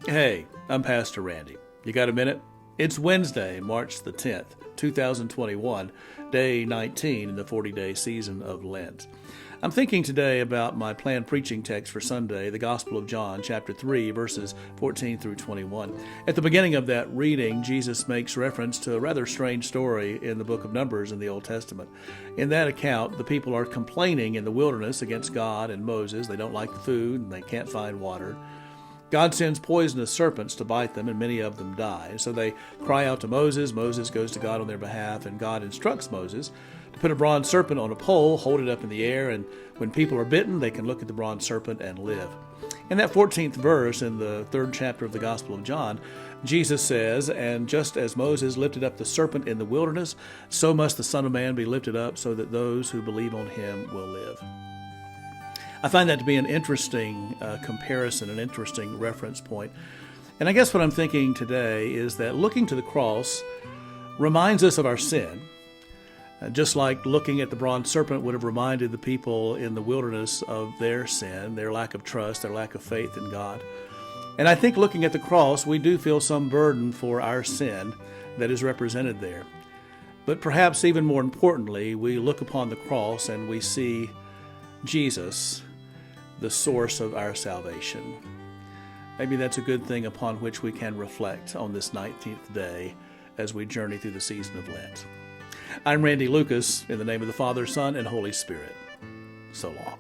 Hey, I'm Pastor Randy. You got a minute? It's Wednesday, March the 10th, 2021, day 19 in the 40-day season of Lent. I'm thinking today about my planned preaching text for Sunday, the Gospel of John, chapter 3, verses 14 through 21. At the beginning of that reading, Jesus makes reference to a rather strange story in the book of Numbers in the Old Testament. In that account, the people are complaining in the wilderness against God and Moses. They don't like the food and they can't find water. God sends poisonous serpents to bite them, and many of them die. So they cry out to Moses. Moses goes to God on their behalf, and God instructs Moses to put a bronze serpent on a pole, hold it up in the air, and when people are bitten, they can look at the bronze serpent and live. In that 14th verse in the 3rd chapter of the Gospel of John, Jesus says, "And just as Moses lifted up the serpent in the wilderness, so must the Son of Man be lifted up, so that those who believe on him will live." I find that to be an interesting comparison, an interesting reference point. And I guess what I'm thinking today is that looking to the cross reminds us of our sin, just like looking at the bronze serpent would have reminded the people in the wilderness of their sin, their lack of trust, their lack of faith in God. And I think looking at the cross, we do feel some burden for our sin that is represented there. But perhaps even more importantly, we look upon the cross and we see Jesus, the source of our salvation. Maybe that's a good thing upon which we can reflect on this 19th day as we journey through the season of Lent. I'm Randy Lucas, in the name of the Father, Son, and Holy Spirit. So long.